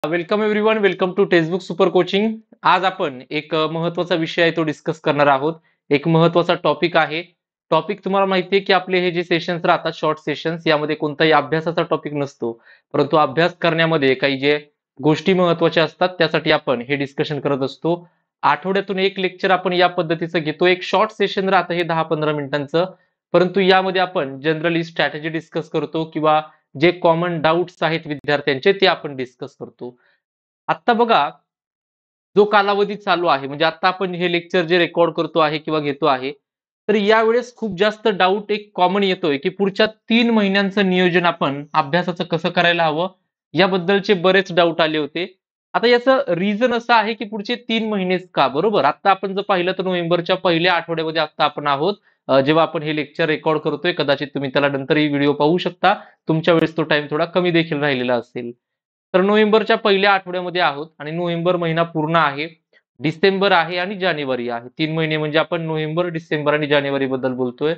Welcome everyone, welcome to textbook super coaching. आज आपण एक महत्त्वाचा विषय आहे तो डिस्कस करणार आहोत. एक महत्त्वाचा टॉपिक आहे. टॉपिक तुम्हाला माहिती आहे की आपले हे जे सेशन्स राहतात शॉर्ट सेशन्स यामध्ये कोणताही अभ्यासाचा टॉपिक नसतो. परंतु अभ्यास करण्यामध्ये काही जे गोष्टी महत्त्वाच्या असतात त्यासाठी आपण हे डिस्कशन करत असतो. आठवड्यातून एक लेक्चर आपण या पद्धतीचं घेतो. एक शॉर्ट सेशन राहतं हे 10-15 मिनिटांचं. परंतु यामध्ये आपण जनरली स्ट्रॅटेजी डिस्कस करतो किंवा जे कॉमन डाऊट्स आहेत विद्यार्थ्यांचे ते आपण डिस्कस करतो. आता बघा, जो कालावधी चालू आहे म्हणजे आता आपण हे लेक्चर जे रेकॉर्ड करतो आहे किंवा घेतो आहे, तर यावेळेस खूप जास्त डाऊट एक कॉमन येतोय, की पुढच्या 3 महिन्यांचं नियोजन आपण अभ्यासाचं कसं करायला हवं, याबद्दलचे बरेच डाऊट आले होते. आता याचं रिझन असं आहे, की पुढचे 3 महिनेच का? बरोबर. आता आपण जर पाहिलं तर नोव्हेंबरच्या पहिल्या आठवड्यामध्ये आता आपण आहोत. जेव्हा आपण हे लेक्चर रेकॉर्ड करतोय, कदाचित तुम्ही त्याला नंतरही व्हिडिओ पाहू शकता. तुमच्या वेळेस तो टाईम थोडा कमी देखील राहिलेला असेल. तर नोव्हेंबरच्या पहिल्या आठवड्यामध्ये आहोत आणि नोव्हेंबर महिना पूर्ण आहे. डिसेंबर आहे आणि जानेवारी आहे. 3 महिने म्हणजे आपण नोव्हेंबर, डिसेंबर आणि जानेवारी बद्दल बोलतोय.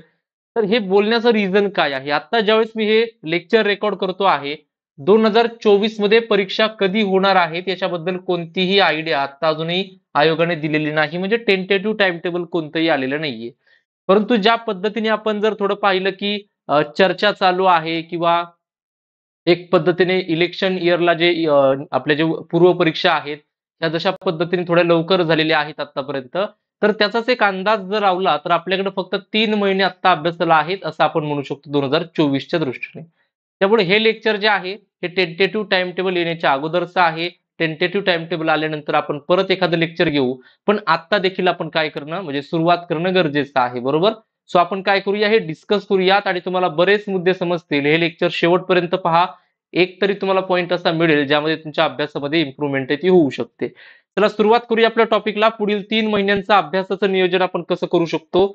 तर हे बोलण्याचं रिझन काय आहे? आता ज्यावेळेस मी हे लेक्चर रेकॉर्ड करतो आहे, 2024 मध्ये परीक्षा कधी होणार आहेत याच्याबद्दल कोणतीही आयडिया आता अजूनही आयोगाने दिलेली नाही. म्हणजे टेंटेटिव्ह टाइम टेबल कोणतंही आलेलं नाहीये. परंतु ज्या पद्धतीने आपण जर थोडं पाहिलं की चर्चा चालू आहे किंवा एक पद्धतीने इलेक्शन इयरला जे आपल्या जे पूर्व परीक्षा आहेत, त्या जशा पद्धतीने थोड्या लवकर झालेल्या आहेत आतापर्यंत, तर त्याचाच एक अंदाज जर लावला तर आपल्याकडे फक्त 3 महिने आता अभ्यासाला आहेत असं आपण म्हणू शकतो 2024च्या दृष्टीने. त्यामुळे हे लेक्चर जे आहे हे टेंटेटिव्ह टाइम टेबल येण्याच्या अगोदरचं आहे. टेंटेटिव्ह टाइम टेबल आल्यानंतर आपण परत एखादं लेक्चर घेऊ. पण आता देखील आपण काय करणं म्हणजे सुरुवात करणं गरजेचं आहे. बरोबर? सो आपण काय करूया हे डिस्कस करूयात आणि तुम्हाला बरेच मुद्दे समजतील. हे लेक्चर शेवटपर्यंत पहा. एक तरी तुम्हाला पॉइंट असा मिळेल ज्यामध्ये तुमच्या अभ्यासामध्ये इम्प्रूव्हमेंट आहे ती होऊ शकते. चला सुरुवात करूया आपल्या टॉपिकला. पुढील 3 महिन्यांचं अभ्यासाचं नियोजन आपण कसं करू शकतो.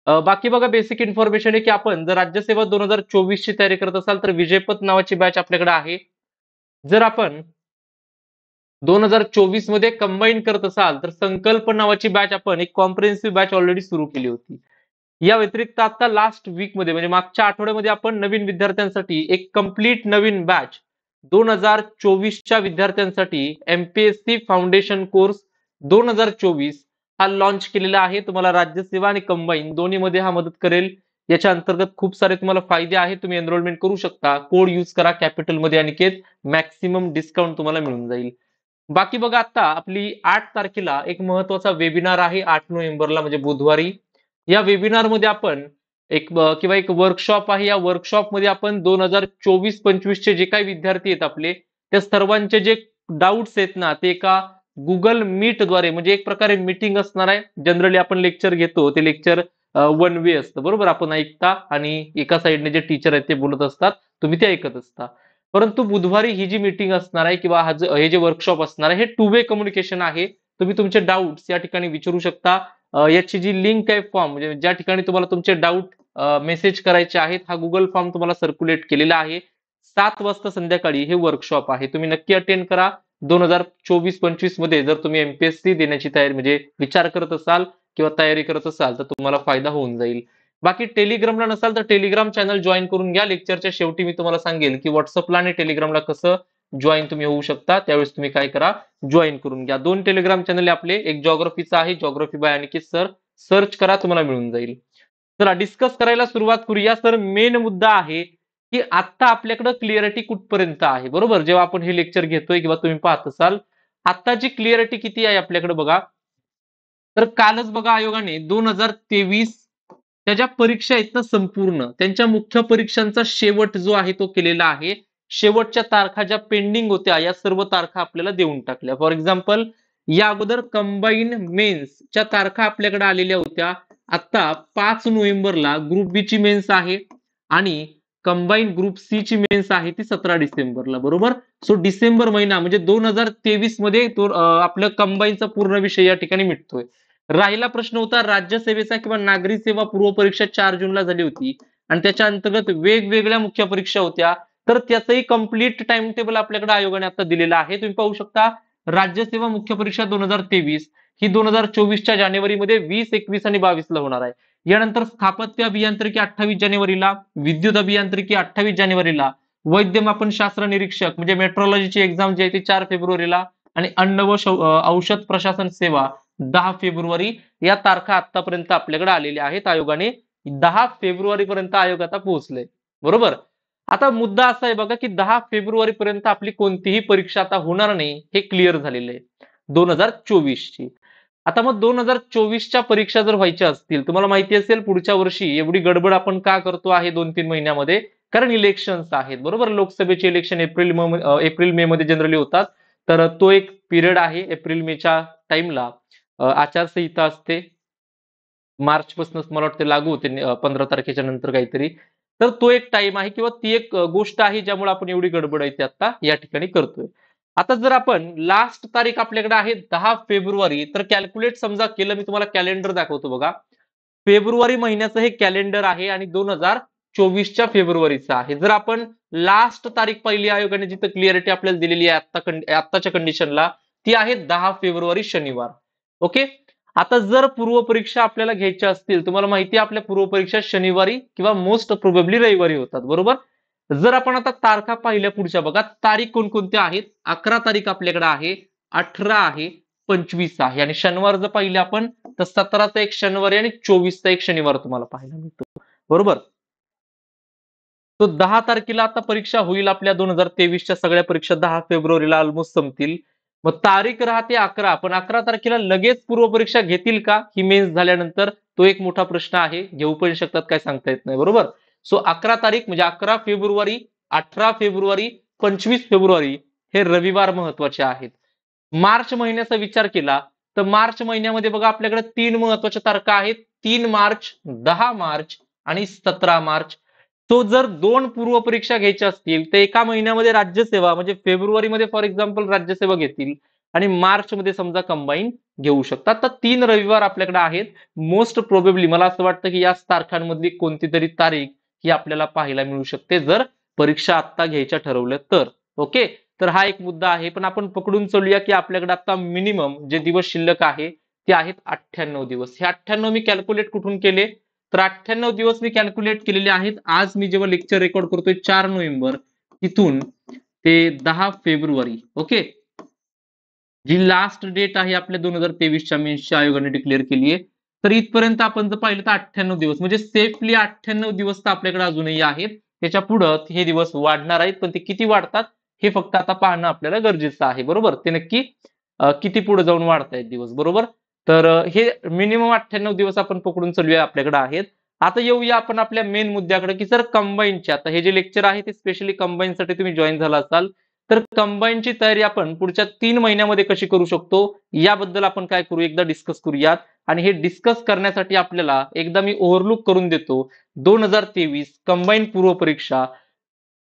बाकी बघा बेसिक इन्फॉर्मेशन आहे की आपण जर राज्यसेवा 2024 ची तयारी करत असाल तर विजयपथ नावाची बॅच आपल्याकडे आहे. जर आपण 2024 मध्ये कंबाईन करत असाल तर संकल्प नावाची बॅच आपण एक कॉम्प्रिहेन्सिव्ह बॅच ऑलरेडी सुरू केली होती. या व्यतिरिक्त आता लास्ट वीक मध्ये म्हणजे मागच्या आठवड्यामध्ये आपण नवीन विद्यार्थ्यांसाठी एक कंप्लीट नवीन बॅच 2024च्या विद्यार्थ्यांसाठी एमपीएससी फाउंडेशन कोर्स 2024 हा लॉन्च केलेला आहे. तुम्हाला राज्यसेवा आणि कंबाईन दोन्हीमध्ये हा मदत करेल. याच्या अंतर्गत खूप सारे तुम्हाला फायदे आहेत. तुम्ही एनरोलमेंट करू शकता. कोड यूज करा कॅपिटलमध्ये अनिकेत. मॅक्सिमम डिस्काउंट तुम्हाला मिळून जाईल. बाकी बघा आता आपली 8 तारखेला एक महत्वाचा वेबिनार आहे 8 नोव्हेंबरला म्हणजे बुधवारी. या वेबिनार मध्ये आपण किंवा एक वर्कशॉप आहे. या वर्कशॉप मध्ये आपण 2024-25 चे जे काही विद्यार्थी आहेत आपले त्या सर्वांचे जे डाऊट्स आहेत ना ते एका गुगल मीट द्वारे म्हणजे एक प्रकारे मीटिंग असणार आहे. जनरली आपण लेक्चर घेतो ते लेक्चर वन वे असतं बरोबर. आपण ऐकता आणि एका साइडने जे टीचर आहेत ते बोलत असतात, तुम्ही ते ऐकत असता. परंतु बुधवारी ही जी मीटिंग असणार आहे किंवा हे जे वर्कशॉप असणार आहे हे टू वे कम्युनिकेशन आहे. तुम्ही तुमचे डाऊट्स या ठिकाणी विचारू शकता. याची जी लिंक आहे फॉर्म म्हणजे ज्या ठिकाणी तुम्हाला तुमचे डाऊट मेसेज करायचे आहेत हा गुगल फॉर्म तुम्हाला सर्क्युलेट केलेला आहे. 7 वाजता संध्याकाळी हे वर्कशॉप आहे. तुम्ही नक्की अटेंड करा. 2024-25 मध्ये जर तुम्ही एमपीएससी देण्याची तयारी म्हणजे विचार करत असाल किंवा तयारी करत असाल तर तुम्हाला फायदा होऊन जाईल. बाकी टेलिग्रामला नसाल तर टेलिग्राम चॅनल जॉईन करून घ्या. लेक्चरच्या शेवटी मी तुम्हाला सांगेल की व्हॉट्सअपला आणि टेलिग्रामला कसं जॉईन तुम्ही होऊ शकता. त्यावेळेस तुम्ही काय करा जॉईन करून घ्या. 2 टेलिग्राम चॅनल आपले. एक जॉग्राफीचा आहे geography by Aniket sir. Search करा तुम्हाला मिळून जाईल. चला डिस्कस करायला सुरुवात करूया. सर मेन मुद्दा आहे की आता आपल्याकडे क्लिअरिटी कुठपर्यंत आहे बरोबर. जेव्हा आपण हे लेक्चर घेतोय किंवा तुम्ही पाहत असाल आताची क्लिअरिटी किती आहे आपल्याकडे बघा. तर कालच बघा आयोगाने 2023 त्या ज्या परीक्षा आहेत ना संपूर्ण त्यांच्या मुख्य परीक्षांचा शेवट जो आहे तो केलेला आहे. शेवटच्या तारखा ज्या पेंडिंग होत्या या सर्व तारखा आपल्याला देऊन टाकल्या. फॉर एक्झाम्पल या अगोदर कंबाईन मेन्सच्या तारखा आपल्याकडे आलेल्या होत्या. आता 5 नोव्हेंबरला ग्रुप बी ची मेन्स आहे आणि कंबाईन ग्रुप सी ची मेन्स आहे ती 17 डिसेंबरला बरोबर. सो डिसेंबर महिना म्हणजे 2023 मध्ये तो आपल्या कंबाईनचा पूर्ण विषय या ठिकाणी मिटतोय. राहिला प्रश्न होता राज्यसेवेचा किंवा नागरी सेवा पूर्व परीक्षा 4 जूनला झाली होती आणि त्याच्या अंतर्गत वेगवेगळ्या मुख्य परीक्षा होत्या. तर त्याचंही कंप्लीट टाइम टेबल आपल्याकडे आयोगाने आता दिलेला आहे. तुम्ही पाहू शकता राज्यसेवा मुख्य परीक्षा 2023 ही 2024च्या जानेवारीमध्ये 20, 21 आणि 22 ला होणार आहे. यानंतर स्थापत्य अभियांत्रिकी 28 जानेवारीला, विद्युत अभियांत्रिकी 28 जानेवारीला, वैद्यमापनशास्त्र निरीक्षक म्हणजे मेट्रोलॉजीची एक्झाम जी आहे ती 4 फेब्रुवारीला आणि अन्न व औषध प्रशासन सेवा 10 फेब्रुवारी या तारखा आतापर्यंत आपल्याकडे आलेल्या आहेत. आयोगाने 10 फेब्रुवारी पर्यंत आयोग आता पोहोचले. बरोबर. आता मुद्दा असा आहे बघा की 10 फेब्रुवारी पर्यंत आपली कोणतीही परीक्षा आता होणार नाही हे क्लिअर झालेलं आहे 2024 ची. आता मग 2024च्या परीक्षा जर व्हायच्या असतील, तुम्हाला माहिती असेल पुढच्या वर्षी एवढी गडबड आपण का करतो आहे 2-3 महिन्यामध्ये, कारण इलेक्शन्स आहेत. बरोबर. लोकसभेचे इलेक्शन एप्रिल मे मध्ये जनरली होतात. तर तो एक पिरियड आहे. एप्रिल मेच्या टाइमला आचारसंहिता असते. मार्च पासूनच मला वाटते लागू होते 15 तारखेच्या नंतर काहीतरी. तर तो एक टाइम आहे किंवा ती एक गोष्ट आहे ज्यामुळे आपण एवढी गडबड आहे ती आता या ठिकाणी करतोय. आता जर आपण लास्ट तारीख आपल्याकडे आहे 10 फेब्रुवारी, तर कॅल्क्युलेट समजा केलं, मी तुम्हाला कॅलेंडर दाखवतो बघा. फेब्रुवारी महिन्याचं हे कॅलेंडर आहे आणि 2024च्या फेब्रुवारीचं आहे. जर आपण लास्ट तारीख पहिली आयोगाने जिथं क्लिअरिटी आपल्याला दिलेली आहे आत्ताच्या कंडिशनला, ती आहे 10 फेब्रुवारी शनिवार. ओके. आता जर पूर्वपरीक्षा आपल्याला घ्यायच्या असतील, तुम्हाला माहिती आहे आपल्या पूर्वपरीक्षा शनिवारी किंवा मोस्ट प्रोबेबली रविवारी होतात. बरोबर. जर आपण आता तारखा पाहिल्या पुढच्या बघा, तारीख कोणकोणत्या आहेत? 11 तारीख आपल्याकडे आहे, 18 आहे, 25 आहे आणि शनिवार जर पाहिले आपण तर 17चा एक शनिवारी आणि 24चा एक शनिवार तुम्हाला पाहायला मिळतो. बरोबर. तो 10 तारखेला आता परीक्षा होईल आपल्या 2023च्या सगळ्या परीक्षा 10 फेब्रुवारीला ऑलमोस्ट संपतील. मग तारीख राहते 11, पण 11 तारखेला लगेच पूर्वपरीक्षा घेतील का ही मेन्स झाल्यानंतर? तो एक मोठा प्रश्न आहे. घेऊ पण शकतात, काय सांगता येत नाही. बरोबर. सो 11 तारीख म्हणजे 11 फेब्रुवारी, 18 फेब्रुवारी, 25 फेब्रुवारी हे रविवार महत्वाचे आहेत. मार्च महिन्याचा विचार केला तर मार्च महिन्यामध्ये बघा आपल्याकडे 3 महत्वाच्या तारखा आहेत. 3 मार्च, 10 मार्च आणि 17 मार्च. तो जर 2 पूर्वपरीक्षा घ्यायच्या असतील तर एका महिन्यामध्ये राज्यसेवा म्हणजे फेब्रुवारीमध्ये फॉर एक्झाम्पल राज्यसेवा घेतील आणि मार्च मध्ये समजा कंबाईन घेऊ शकतात. तर 3 रविवार आपल्याकडे आहेत. मोस्ट प्रोबेबली मला असं वाटतं की या तारखांमधली कोणती तरी तारीख ही आपल्याला पाहायला मिळू शकते जर परीक्षा आता घ्यायच्या ठरवल्या तर. ओके. तर हा एक मुद्दा आहे. पण आपण पकडून चलूया की आपल्याकडे आता मिनिमम जे दिवस शिल्लक आहे ते आहेत 98 दिवस. हे 98 मी कॅल्क्युलेट कुठून केले? तर 98 दिवस मी कॅल्क्युलेट केलेले आहेत. आज मी जेव्हा लेक्चर रेकॉर्ड करतोय 4 नोव्हेंबर, तिथून ते 10 फेब्रुवारी. ओके. जी लास्ट डेट आहे आपल्या 2023च्या मेन्सच्या आयोगाने डिक्लेअर केली आहे. तर इथपर्यंत आपण जर पाहिलं तर 98 दिवस म्हणजे सेफली 98 दिवस तर आपल्याकडे अजूनही आहेत. त्याच्या पुढे हे दिवस वाढणार आहेत, पण ते किती वाढतात हे फक्त आता पाहणं आपल्याला गरजेचं आहे. बरोबर. ते नक्की किती पुढे जाऊन वाढतायत दिवस. बरोबर. तर हे मिनिमम 98 दिवस आपण पकडून चालूया आपल्याकडे आहेत. आता येऊया आपण आपल्या मेन मुद्द्याकडे की जर कंबाईनचे आता हे जे लेक्चर आहे ते स्पेशली कंबाईनसाठी तुम्ही जॉईन झाला असाल तर कंबाईनची तयारी आपण पुढच्या 3 महिन्यामध्ये कशी करू शकतो याबद्दल आपण काय करू एकदा डिस्कस करूयात. आणि हे डिस्कस करण्यासाठी आपल्याला एकदा मी ओव्हरलुक करून देतो 2023 कंबाईन पूर्व परीक्षा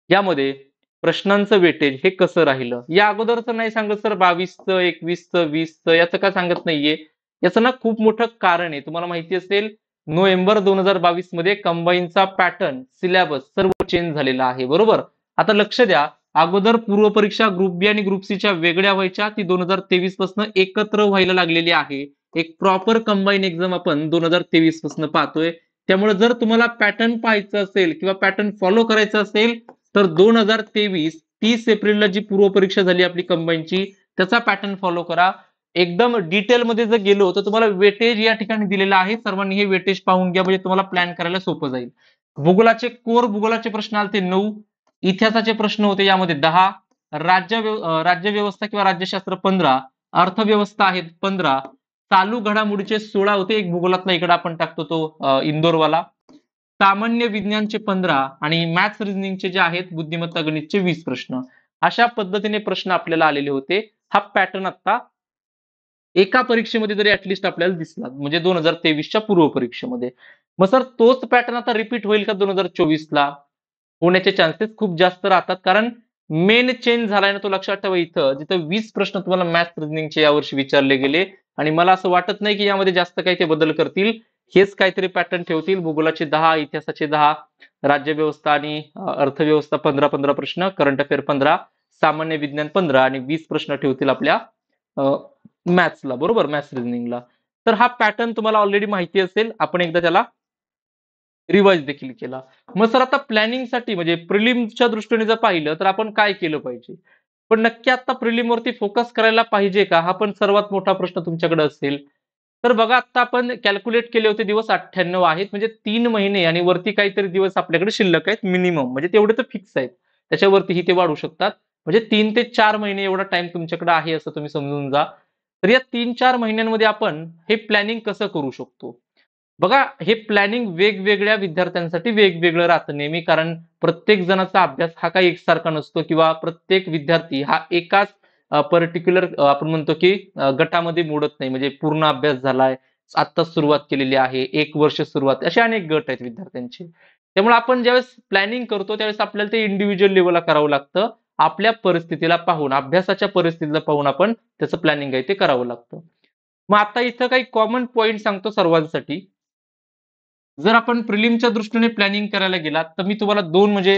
यामध्ये प्रश्नांचं वेटेज हे कसं राहिलं. या अगोदरचं नाही सांगत सर 22चं, 21चं, 20चं याचं का सांगत नाहीये. याचं ना खूप मोठं कारण आहे. तुम्हाला माहिती असेल नोव्हेंबर 2022 मध्ये कंबाईनचा पॅटर्न सिलेबस सर्व चेंज झालेला आहे. बरोबर. आता लक्ष द्या, अगोदर पूर्व परीक्षा ग्रुप बी आणि ग्रुप सी च्या वेगळ्या व्हायच्या, ती 2023 पासून एकत्र व्हायला लागलेली आहे. एक प्रॉपर कंबाईन एक्झाम आपण 2023 पासून पाहतोय. त्यामुळे जर तुम्हाला पॅटर्न पाहायचं असेल किंवा पॅटर्न फॉलो करायचं असेल तर 2023 30 एप्रिलला जी पूर्व परीक्षा झाली आपली कंबाईनची त्याचा पॅटर्न फॉलो करा. एकदम डिटेलमध्ये जर गेलो तर तुम्हाला वेटेज या ठिकाणी दिलेलं आहे. सर्वांनी हे वेटेज पाहून घ्या म्हणजे तुम्हाला प्लॅन करायला सोपं जाईल. भूगोलाचे कोर भूगोलाचे प्रश्न आले 9, इतिहासाचे प्रश्न होते यामध्ये 10, राज्यव्यवस्था किंवा राज्यशास्त्र 15, अर्थव्यवस्था आहेत 15, चालू घडामोडीचे 16 होते. एक भूगोलातला इकडे आपण टाकतो तो इंदोरवाला. सामान्य विज्ञानचे 15 आणि मॅथ्स रिझनिंगचे जे आहेत बुद्धिमत्ता गणितचे 20 प्रश्न. अशा पद्धतीने प्रश्न आपल्याला आलेले होते. हा पॅटर्न आता एका परीक्षेमध्ये जरी ऍटलिस्ट आपल्याला दिसला म्हणजे 2023च्या पूर्व परीक्षेमध्ये. मग सर तोच पॅटर्न आता रिपीट होईल का 2024ला? होण्याचे चान्सेस खूप जास्त राहतात कारण मेन चेंज झालाय ना तो लक्षात ठेवा. इथं जिथं 20 प्रश्न तुम्हाला मॅथ्स रिझनिंगचे यावर्षी विचारले गेले आणि मला असं वाटत नाही की यामध्ये जास्त काही ते बदल करतील. हेच काहीतरी पॅटर्न ठेवतील. भूगोलाचे 10, इतिहासाचे 10, राज्यव्यवस्था आणि अर्थव्यवस्था 15 प्रश्न, करंट अफेअर 15, सामान्य विज्ञान 15 आणि 20 प्रश्न ठेवतील आपल्या मॅथ्सला. बरोबर. मॅथ्स रिझनिंगला. तर हा पॅटर्न तुम्हाला ऑलरेडी माहिती असेल. आपण एकदा त्याला रिवाइज देखील केला. मग सर आता प्लॅनिंगसाठी म्हणजे प्रिलिम्सच्या दृष्टीने जर पाहिलं तर आपण काय केलं पाहिजे? पण नक्की आता प्रिलिमवरती फोकस करायला पाहिजे का? हा पण सर्वात मोठा प्रश्न तुमच्याकडे असेल. तर बघा आता आपण कॅल्क्युलेट केले होते दिवस 98 आहेत म्हणजे 3 महिने आणि वरती काहीतरी दिवस आपल्याकडे शिल्लक आहेत मिनिमम म्हणजे तेवढे तर फिक्स आहेत. त्याच्यावरतीही ते वाढू शकतात. म्हणजे 3 ते 4 महिने एवढा टाईम तुमच्याकडे आहे असं तुम्ही समजून जा. तर या 3-4 महिन्यांमध्ये आपण हे प्लॅनिंग कसं करू शकतो? बघा हे प्लॅनिंग वेगवेगळ्या विद्यार्थ्यांसाठी वेगवेगळं राहतं नेहमी कारण प्रत्येक जणाचा अभ्यास हा काही एकसारखा नसतो किंवा प्रत्येक विद्यार्थी हा एकाच पर्टिक्युलर आपण म्हणतो की गटामध्ये मोडत नाही म्हणजे पूर्ण अभ्यास झालाय, आत्ताच सुरुवात केलेली आहे, 1 वर्ष सुरुवात असे अनेक गट आहेत विद्यार्थ्यांचे. त्यामुळे आपण ज्यावेळेस प्लॅनिंग करतो त्यावेळेस आपल्याला ते इंडिव्हिज्युअल लेव्हलला करावं लागतं. आपल्या परिस्थितीला पाहून, अभ्यासाच्या परिस्थितीला पाहून आपण त्याचं प्लॅनिंग आहे ते करावं लागतं. मग आता इथं काही कॉमन पॉइंट सांगतो सर्वांसाठी. जर आपण प्रिलिमच्या दृष्टीने प्लॅनिंग करायला गेलात, तर मी तुम्हाला 2 म्हणजे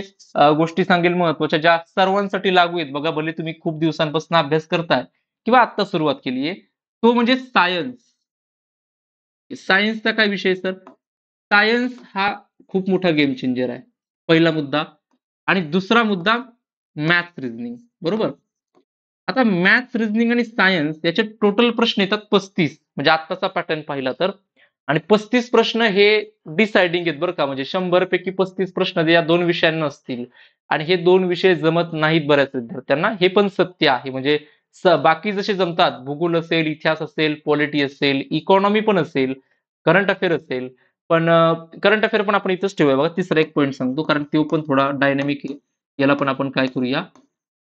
गोष्टी सांगेल महत्त्वाच्या, ज्या सर्वांसाठी लागू आहेत. बघा, भले तुम्ही खूप दिवसांपासून अभ्यास करताय किंवा आत्ता सुरुवात केली आहे. तो म्हणजे सायन्स. सायन्सचा काय विषय सर? सायन्स हा खूप मोठा गेम चेंजर आहे. पहिला मुद्दा आणि दुसरा मुद्दा मॅथ्स रिझनिंग. बरोबर? आता मॅथ्स, रिझनिंग आणि सायन्स याचे टोटल प्रश्न येतात 35 म्हणजे आत्ताचा पॅटर्न पाहिला तर. आणि 35 प्रश्न हे डिसाइडिंग आहेत बरं का, म्हणजे 100 पैकी 35 प्रश्न या 2 विषयांना असतील आणि हे 2 विषय जमत नाहीत बऱ्याच विद्यार्थ्यांना, हे पण सत्य आहे. म्हणजे बाकी जसे जमतात, भूगोल असेल, इतिहास असेल, पॉलिटी असेल, इकॉनॉमी पण असेल, करंट अफेअर असेल, पण करंट अफेअर पण आपण इथंच ठेवूया. बघा, तिसरा एक पॉईंट सांगतो कारण तो पण थोडा डायनामिक आहे. याला पण आपण काय करूया,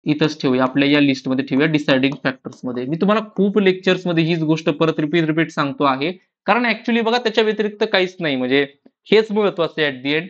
इथंच ठेवूया, आपल्या या लिस्टमध्ये ठेवूया डिसाइडिंग फॅक्टर्समध्ये. मी तुम्हाला खूप लेक्चर्समध्ये हीच गोष्ट परत रिपीट सांगतो आहे. कारण ऍक्च्युली बघा त्याच्या व्यतिरिक्त काहीच नाही, म्हणजे हेच महत्वाचं आहे ऍट दी एंड.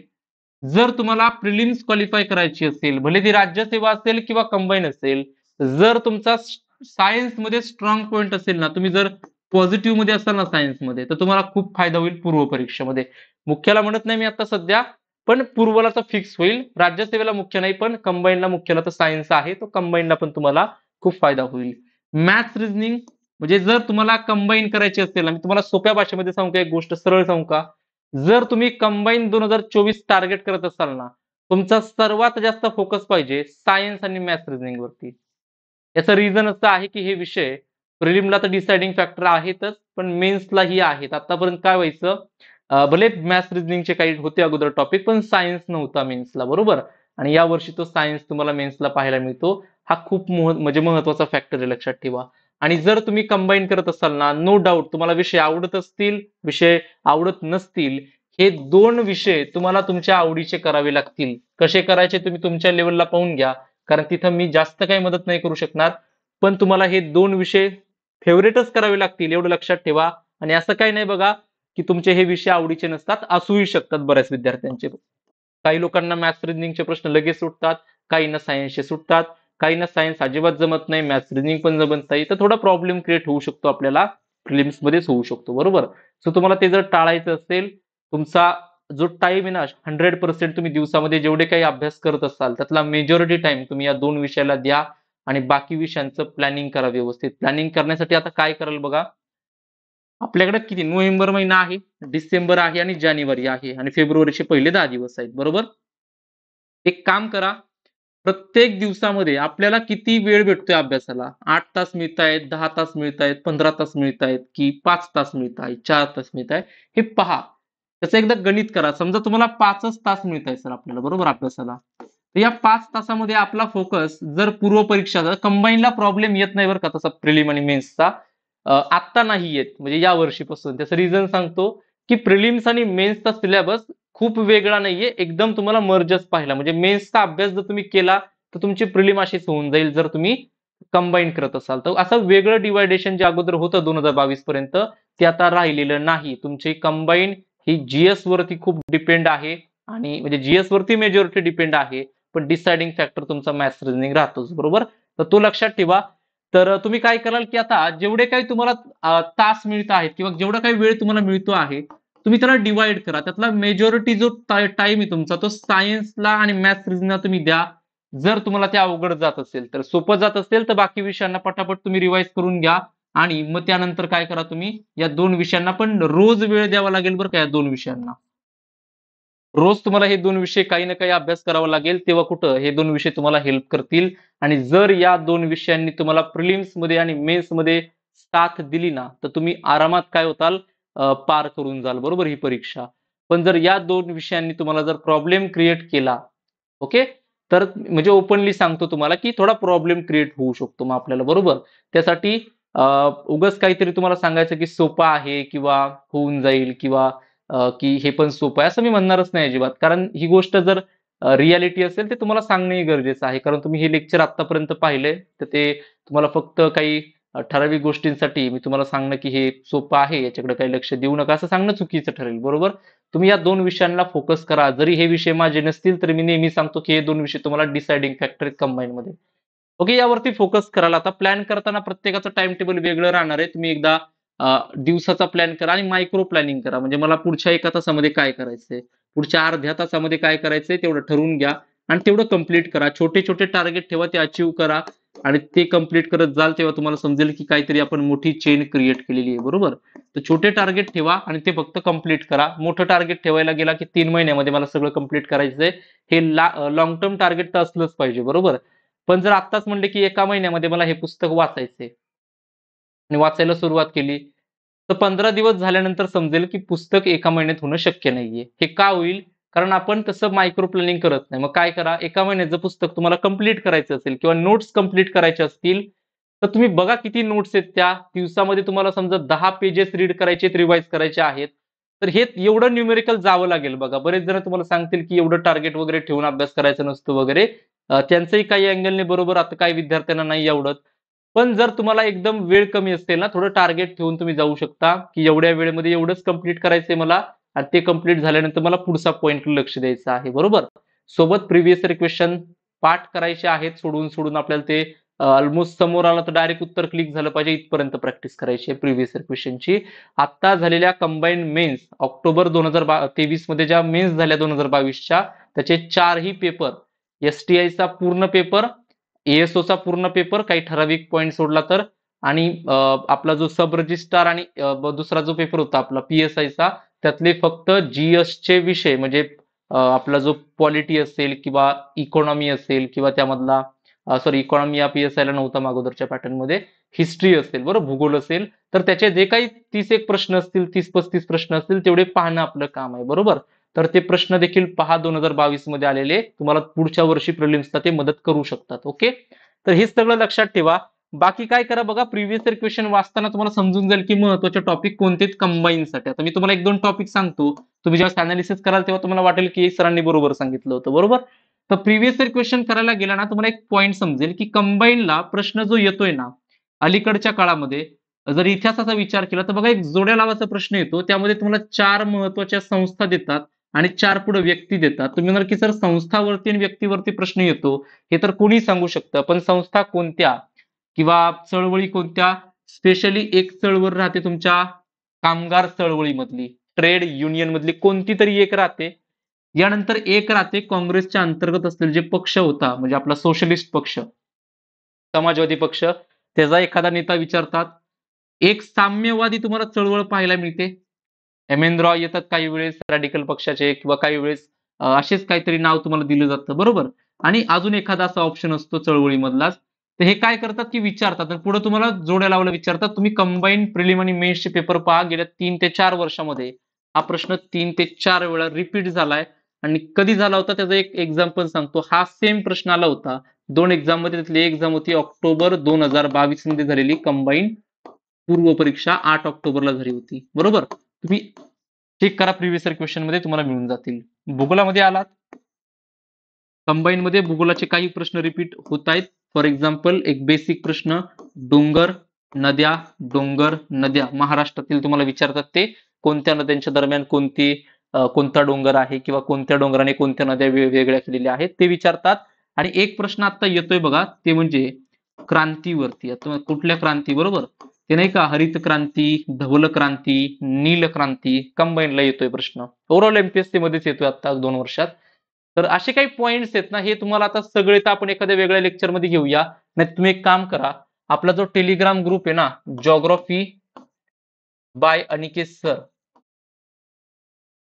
जर तुम्हाला प्रिलिम्स क्वालिफाय करायची असेल, भले ती राज्यसेवा असेल किंवा कंबाईन असेल, जर तुमचा सायन्स मध्ये स्ट्रॉंग पॉईंट असेल ना, तुम्ही जर पॉझिटिव्ह मध्ये असाल ना सायन्समध्ये, तर तुम्हाला खूप फायदा होईल पूर्व परीक्षेमध्ये. मुख्याला म्हणत नाही मी आता सध्या, पण पूर्वला तर फिक्स होईल. राज्यसेवेला मुख्य नाही, पण कंबाईनला मुख्याला तर सायन्स आहे, तो कंबाईनला पण तुम्हाला खूप फायदा होईल. मॅथ्स, रिझनिंग म्हणजे जर तुम्हाला कंबाईन करायची असेल ना, मी तुम्हाला सोप्या भाषेमध्ये सांगू का, एक गोष्ट सरळ सांगू का, जर तुम्ही कंबाईन 2024 टार्गेट करत असाल ना, तुमचा सर्वात जास्त फोकस पाहिजे सायन्स आणि मॅथ्स रिझनिंग वरती. याचं रिझन असं आहे की हे विषय प्रिलिमला तर डिसाइडिंग फॅक्टर आहेतच, पण मेन्सलाही आहेत. आतापर्यंत काय व्हायचं, भले मॅथ्स रिझनिंगचे काही होते अगोदर टॉपिक, पण सायन्स नव्हता मेन्सला, बरोबर? आणि या वर्षी तो सायन्स तुम्हाला मेन्सला पाहायला मिळतो. हा खूप म्हणजे महत्वाचा फॅक्टर आहे, लक्षात ठेवा. आणि जर तुम्ही कंबाईन करत असाल ना, नो डाऊट तुम्हाला विषय आवडत असतील, विषय आवडत नसतील, हे 2 विषय तुम्हाला तुमच्या आवडीचे करावे लागतील. कसे करायचे तुम्ही तुमच्या लेवलला पाहून घ्या, कारण तिथं मी जास्त काही मदत नाही करू शकणार. पण तुम्हाला हे 2 विषय फेव्हरेटच करावे लागतील, एवढं लक्षात ठेवा. आणि असं काही नाही बघा की तुमचे हे विषय आवडीचे नसतात, असूही शकतात बऱ्याच विद्यार्थ्यांचे. काही लोकांना मॅथ्स रिझनिंगचे प्रश्न लगेच सुटतात, काहींना सायन्सचे सुटतात, काहींना सायन्स अजिबात जमत नाही, मॅथ्स रिझनिंग पण जमत नाही, तर थोडा प्रॉब्लेम क्रिएट होऊ शकतो आपल्याला, प्रिलिम्स मध्येच होऊ शकतो, बरोबर? सो तुम्हाला ते जर टाळायचं असेल, तुमचा जो टाइम आहे ना 100% तुम्ही दिवसामध्ये जेवढे काही अभ्यास करत असाल त्यातला मेजॉरिटी टाइम तुम्ही या 2 विषयाला द्या आणि बाकी विषयांचं प्लॅनिंग करा व्यवस्थित. प्लॅनिंग करण्यासाठी आता काय कराल बघा, आपल्याकडे किती नोव्हेंबर महिना आहे, डिसेंबर आहे आणि जानेवारी आहे आणि फेब्रुवारीचे पहिले 10 दिवस आहेत, बरोबर? एक काम करा, प्रत्येक दिवसामध्ये आपल्याला किती वेळ भेटतोय अभ्यासाला, 8 तास मिळतायत, 10 तास मिळतायत, 15 तास मिळतायत की 5 तास मिळतायत, 4 तास मिळतायत, हे पहा. त्याचं एकदा गणित करा. समजा तुम्हाला 5 तास मिळत आहे सर आपल्याला, बरोबर, अभ्यासाला. तर या 5 तासामध्ये आपला फोकस जर पूर्व परीक्षा कंबाईनला प्रॉब्लेम येत नाही बरं का, तसा प्रिलिम आणि मेन्सचा आत्ता नाही येत, म्हणजे या वर्षीपासून. त्याचं रिझन सांगतो की प्रिलिम्स आणि मेन्सचा सिलेबस खूप वेगळा नाहीये, एकदम तुम्हाला मर्जच पाहिला. म्हणजे मेन्सचा अभ्यास जर तुम्ही केला तर तुमची प्रिलिम अशीच होऊन जाईल जर तुम्ही कंबाईन करत असाल तर. असं वेगळं डिवायडेशन जे अगोदर होतं 2022 पर्यंत, ते आता राहिलेलं नाही. तुमची कंबाईन ही जीएस वरती खूप डिपेंड आहे आणि म्हणजे जीएस वरती मेजॉरिटी डिपेंड आहे, पण डिसाइडिंग फॅक्टर तुमचा मॅथ्स रिझनिंग राहतोच, बरोबर? तर तो लक्षात ठेवा. तर तुम्ही काय कराल की आता जेवढे काही तुम्हाला तास मिळत आहेत किंवा जेवढा काही वेळ तुम्हाला मिळतो आहे, तुम्ही त्याला डिवाइड करा. त्यातला मेजॉरिटी जो टाइम आहे तुमचा तो सायन्सला आणि मॅथ्स रिझनिंगला तुम्ही द्या. जर तुम्हाला ते अवघड जात असेल, तर सोपं जात असेल तर बाकी विषयांना पटापट तुम्ही रिवाइज करून घ्या आणि मग त्यानंतर काय करा, तुम्ही या 2 विषयांना पण रोज वेळ द्यावा लागेल बरं का, या 2 विषयांना रोज तुम्हाला हे 2 विषय काही ना काही अभ्यास करावा लागेल. तेव्हा कुठं हे 2 विषय तुम्हाला हेल्प करतील आणि जर या 2 विषयांनी तुम्हाला प्रिलिम्समध्ये आणि मेन्समध्ये साथ दिली ना, तर तुम्ही आरामात काय होताल पार करून जाल बरोबर ही परीक्षा. पण जर या 2 विषयांनी तुम्हाला जर प्रॉब्लेम क्रिएट केला, ओके? तर म्हणजे ओपनली सांगतो तुम्हाला, की थोडा प्रॉब्लेम क्रिएट होऊ शकतो मग आपल्याला बरोबर. त्यासाठी उगाच काहीतरी तुम्हाला सांगायचं, की सोपं आहे किंवा होऊन जाईल किंवा की हे पण सोपं आहे असं मी म्हणणारच नाही अजिबात. कारण ही गोष्ट जर रिॲलिटी असेल ते तुम्हाला सांगणंही गरजेचं आहे. कारण तुम्ही हे लेक्चर आत्तापर्यंत पाहिलंय, तर ते तुम्हाला फक्त काही ठराविक गोष्टींसाठी मी तुम्हाला सांगणं, की हे सोपं आहे, याच्याकडे काही लक्ष देऊ नका असं सांगणं चुकीचं ठरेल, बरोबर? तुम्ही या 2 विषयांना फोकस करा. जरी हे विषय माझे नसतील, तरी मी नेहमी सांगतो, की हे 2 विषय तुम्हाला डिसायडिंग फॅक्टर आहेत कंबाईनमध्ये. ओके, यावरती फोकस कराल. आता प्लॅन करताना प्रत्येकाचं टाइम टेबल वेगळं राहणार आहे. तुम्ही एकदा दिवसाचा प्लॅन करा आणि मायक्रो प्लॅनिंग करा. म्हणजे मला पुढच्या 1 तासामध्ये काय करायचंय, पुढच्या अर्ध्या तासामध्ये काय करायचंय तेवढं ठरवून घ्या आणि तेवढं कंप्लीट करा. छोटे-छोटे टार्गेट ठेवा, ते अचीव्ह करा आणि ते कंप्लीट करत जाल तेव्हा तुम्हाला समजेल की काहीतरी आपण मोठी चेन क्रिएट केलेली आहे, बरोबर? तर छोटे टार्गेट ठेवा आणि ते फक्त कंप्लीट करा. मोठं टार्गेट ठेवायला गेला की 3 महिन्यामध्ये मला सगळं कंप्लीट करायचंय. हे लाँग टर्म टार्गेट तर असलंच पाहिजे, बरोबर? पण जर आत्ताच म्हणले की 1 महिन्यामध्ये मला हे पुस्तक वाचायचंय आणि वाचायला सुरुवात केली, तर 15 दिवस झाल्यानंतर समजेल की पुस्तक 1 महिन्यात होणं शक्य नाहीये. हे का होईल? कारण आपण तसं मायक्रो प्लॅनिंग करत नाही. मग काय करा, 1 महिन्याचं पुस्तक तुम्हाला कंप्लीट करायचं असेल किंवा नोट्स कंप्लीट करायच्या असतील, तर तुम्ही बघा किती नोट्स आहेत त्या. दिवसामध्ये तुम्हाला समजा 10 पेजेस रीड करायचे आहेत, रिवाईज करायचे आहेत. तर हे एवढं न्यूमेरिकल जावं लागेल बघा. बरेच जण तुम्हाला सांगतील की एवढं टार्गेट वगैरे ठेवून अभ्यास करायचा नसतो वगैरे. त्यांचंही काही अँगलने बरोबर, आता काही विद्यार्थ्यांना नाही आवडत. पण जर तुम्हाला एकदम वेळ कमी असेल ना, थोडं टार्गेट ठेवून तुम्ही जाऊ शकता, की एवढ्या वेळेमध्ये एवढंच कंप्लीट करायचंय मला आणि ते कंप्लीट झाल्यानंतर मला पुढचा पॉइंटला लक्ष द्यायचं आहे, बरोबर? सोबत प्रिव्हियस इयर क्वेश्चन पाठ करायचे आहेत सोडून-सोडून आपल्याला ते ऑलमोस्ट समोर आलं तर डायरेक्ट उत्तर क्लिक झालं पाहिजे इथपर्यंत प्रॅक्टिस करायची आहे प्रिव्हियस इयर क्वेश्चनची. आता झालेल्या कंबाईन्ड मेन्स ऑक्टोबर 2023 मध्ये ज्या मेन्स झाल्या 2022च्या त्याचे 4ही पेपर, एस-टी-आयचा पूर्ण पेपर, ए-एस-ओचा पूर्ण पेपर, काही ठराविक पॉइंट सोडला तर आणि आपला जो सब रजिस्ट्रार आणि दुसरा जो पेपर होता आपला पी-एस-आयचा त्यातले फक्त जी-एसचे विषय म्हणजे आपला जो पॉलिटी असेल किंवा इकॉनॉमी असेल किंवा त्यामधला सॉरी इकॉनॉमी या पी-एस-आयला नव्हता अगोदरच्या पॅटर्नमध्ये, हिस्ट्री असेल बरं, भूगोल असेल, तर त्याचे जे काही 30 प्रश्न असतील, 30-35 प्रश्न असतील तेवढे पाहणं आपलं काम आहे, बरोबर? तर ते प्रश्न देखील पहा 2022 मध्ये आलेले तुम्हाला पुढच्या वर्षी प्रिलिम्सला ते मदत करू शकतात. ओके, तर हे सगळं लक्षात ठेवा. बाकी काय करा बघा, प्रिव्हियस इयर क्वेश्चन वाचताना तुम्हाला समजून जाईल की महत्त्वाचे टॉपिक कोणते कंबाईनसाठी. आता मी तुम्हाला 1-2 टॉपिक सांगतो. तुम्ही जेव्हा अनालिसिस कराल तेव्हा तुम्हाला वाटेल की सरांनी बरोबर सांगितलं होतं, बरोबर? तर प्रिव्हियस इयर क्वेश्चन करायला गेला ना, तुम्हाला एक पॉइंट समजेल की कंबाईनला प्रश्न जो येतोय ना, अलीकडच्या काळामध्ये जर इतिहासाचा विचार केला तर बघा, एक जोड्या लावाचा प्रश्न येतो. त्यामध्ये तुम्हाला 4 महत्त्वाच्या संस्था देतात आणि 4 पुढे व्यक्ती देतात. तुम्ही म्हणाल की सर संस्थावरती आणि व्यक्तीवरती प्रश्न येतो, हे तर कोणी सांगू शकतं. पण संस्था कोणत्या किंवा चळवळी कोणत्या, स्पेशली एक चळवळ राहते तुमच्या कामगार चळवळीमधली, ट्रेड युनियन मधली कोणती तरी एक राहते. यानंतर एक राहते काँग्रेसच्या अंतर्गत असलेले जे पक्ष होता म्हणजे आपला सोशलिस्ट पक्ष, समाजवादी पक्ष, त्याचा एखादा नेता विचारतात. एक साम्यवादी तुम्हाला चळवळ पाहायला मिळते. एम-एन रॉय येतात काही वेळेस रॅडिकल पक्षाचे किंवा काही वेळेस असेच काहीतरी नाव तुम्हाला दिलं जातं, बरोबर? आणि अजून एखादा असा ऑप्शन असतो चळवळीमधलाच. तर हे काय करतात की विचारतात आणि पुढे तुम्हाला जोड्या लावायला विचारतात. तुम्ही कंबाईन्ड प्रिलिम आणि मेन्सचे पेपर पहा. गेल्या 3 ते 4 वर्षामध्ये हा प्रश्न 3 ते 4 वेळा रिपीट झालाय आणि कधी झाला होता त्याचं एक एक्झाम्पल सांगतो. हा सेम प्रश्न आला होता 2 एक्झाम मध्ये. त्यातली एक्झाम होती ऑक्टोबर 2022 मध्ये झालेली कंबाईन्ड पूर्व परीक्षा 8 ऑक्टोबरला झाली होती, बरोबर? तुम्ही चेक करा प्रिव्हियस इयर क्वेश्चन मध्ये तुम्हाला मिळून जातील. भूगोलामध्ये आलात, कंबाईन मध्ये भूगोलाचे काही प्रश्न रिपीट होत आहेत. फॉर एक्झाम्पल एक बेसिक प्रश्न, डोंगर, नद्या, डोंगर, नद्या महाराष्ट्रातील तुम्हाला विचारतात ते कोणत्या नद्यांच्या दरम्यान कोणता डोंगर आहे किंवा कोणत्या डोंगराने कोणत्या नद्या वेगवेगळ्या केलेल्या आहेत ते विचारतात. आणि एक प्रश्न आता येतोय बघा, ते म्हणजे क्रांतीवरती. आता कुठल्या क्रांती, बरोबर? ते नाही का, हरित क्रांती, धवल क्रांती, नील क्रांती, कंबाईनला येतोय प्रश्न. ओव्हरऑल एमपीएससी मध्येच येतोय आता 2 वर्षात. तर असे काही पॉइंट्स आहेत ना, हे तुम्हाला आता सगळे तर आपण एखाद्या वेगळ्या लेक्चर मध्ये घेऊया. नाही तुम्ही एक काम करा, आपला जो टेलिग्राम ग्रुप आहे ना, जॉग्राफी बाय अनिकेत सर,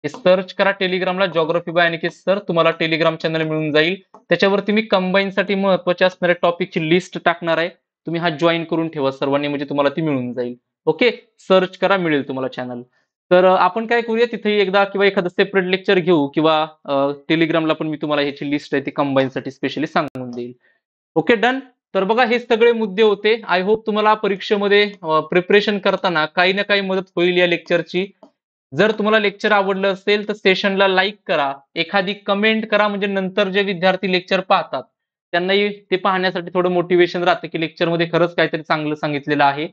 हे सर्च करा टेलिग्रामला जॉग्राफी बाय अनिकेत सर, तुम्हाला टेलिग्राम चॅनल मिळून जाईल. त्याच्यावरती मी कंबाईनसाठी महत्त्वाचे असणाऱ्या टॉपिकची लिस्ट टाकणार आहे. तुम्ही हा जॉईन करून ठेवा सर्वांनी, म्हणजे तुम्हाला ती मिळून जाईल. ओके, सर्च करा, मिळेल तुम्हाला चॅनल. तर आपण काय करूया, तिथे एकदा किंवा एखादं सेपरेट लेक्चर घेऊ, किंवा टेलिग्रामला पण मी तुम्हाला ह्याची लिस्ट आहे ती कंबाईनसाठी स्पेशली सांगून देईल. Okay, done. तर बघा, हे सगळे मुद्दे होते. आय होप तुम्हाला परीक्षेमध्ये प्रिपरेशन करताना काही ना काही मदत होईल या लेक्चरची. जर तुम्हाला लेक्चर आवडलं असेल तर सेशनला लाईक करा, एखादी कमेंट करा, म्हणजे नंतर जे विद्यार्थी लेक्चर पाहतात त्यांनाही ते पाहण्यासाठी थोडं मोटिवेशन राहतं की लेक्चरमध्ये खरंच काहीतरी चांगलं सांगितलेलं आहे.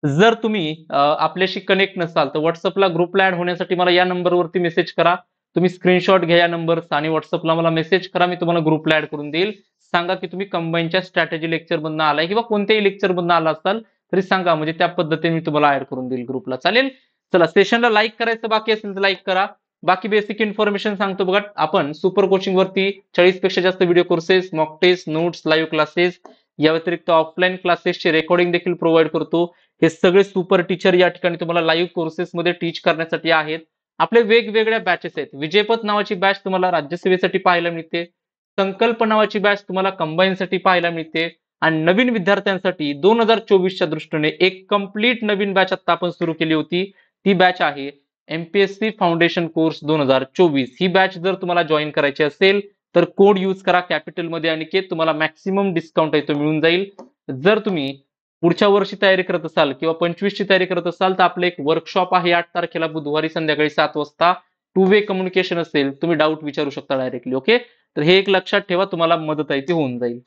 जर तुम्ही आपल्याशी कनेक्ट नसाल तर व्हॉट्सअपला ग्रुपला ऍड होण्यासाठी मला या नंबरवरती मेसेज करा. तुम्ही स्क्रीनशॉट घ्या या नंबरचा आणि व्हॉट्सअपला मला मेसेज करा, मी तुम्हाला ग्रुपला ऍड करून देईल. सांगा की तुम्ही कंबाईनच्या स्ट्रॅटेजी लेक्चर मधून आलाय किंवा कोणत्याही लेक्चर मधून आला असाल तरी सांगा, म्हणजे त्या पद्धतीने मी तुम्हाला ऍड करून देईल ग्रुपला. चालेल. चला, सेशनला लाईक करायचं बाकी असेल तर लाईक करा. बाकी बेसिक इन्फॉर्मेशन सांगतो बघा. आपण सुपर कोचिंग वरती 40 पेक्षा जास्त video courses, mock test, notes, live classes, या व्यतिरिक्त ऑफलाईन क्लासेसचे रेकॉर्डिंग देखील प्रोव्हाइड करतो. हे सगळे सुपर टीचर या ठिकाणी तुम्हाला लाईव्ह कोर्सेस मध्ये टीच करण्यासाठी आहेत. आपले वेगवेगळ्या बॅचेस आहेत. विजयपथ नावाची बॅच तुम्हाला राज्यसेवेसाठी पाहायला मिळते. संकल्प नावाची बॅच तुम्हाला कंबाईनसाठी पाहायला मिळते. आणि नवीन विद्यार्थ्यांसाठी 2024च्या दृष्टीने एक कंप्लीट नवीन बॅच आता आपण सुरू केली होती. ती बॅच आहे एमपीएससी फाउंडेशन कोर्स 2024. ही बॅच जर तुम्हाला जॉईन करायची असेल तर कोड यूज करा कॅपिटल मध्ये अनिकेत, तुम्हाला मॅक्सिमम डिस्काउंट आहे तो मिळून जाईल. जर तुम्ही पुढच्या वर्षी तयारी करत असाल किंवा 25 ची तयारी करत असाल तर आपलं एक वर्कशॉप आहे 8 तारखेला बुधवारी संध्याकाळी 7 वाजता. 2 वे कम्युनिकेशन असेल, तुम्ही डाऊट विचारू शकता डायरेक्टली. ओके, तर हे एक लक्षात ठेवा, तुम्हाला मदत आहे ती होऊन जाईल.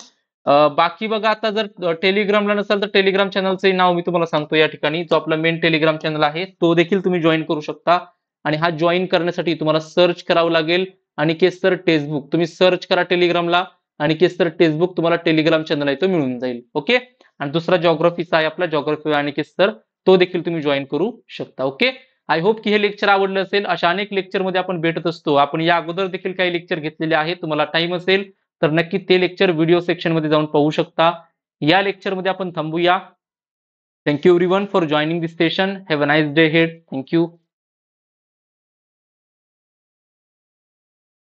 बाकी बघा, आता जर टेलिग्रामला नसाल तर टेलिग्राम चॅनलचे नाव मी तुम्हाला सांगतो या ठिकाणी. जो आपला मेन टेलिग्राम चॅनल आहे तो देखील तुम्ही जॉईन करू शकता. आणि हा जॉईन करण्यासाठी तुम्हाला सर्च करावं लागेल अनिकेत सर टेक्स्टबुक. तुम्ही सर्च करा टेलिग्रामला अनिकेत सर टेक्स्टबुक, तुम्हाला टेलिग्राम चॅनल आहे तो मिळून जाईल. ओके, आणि दुसरा जॉग्राफीचा आहे आपला जॉग्राफी अनिकेत सर, तो देखील तुम्ही जॉईन करू शकता. ओके, आय होप की हे लेक्चर आवडलं असेल. अशा अनेक लेक्चर मध्ये आपण भेटत असतो. आपण या अगोदर देखील काही लेक्चर घेतलेले आहेत. तुम्हाला टाइम असेल तर नक्की ते लेक्चर व्हिडिओ सेक्शन मध्ये जाऊन पाहू शकता. या लेक्चर मध्ये आपण थांबूया. Thank you everyone for joining this session. Have a nice day head. Thank you.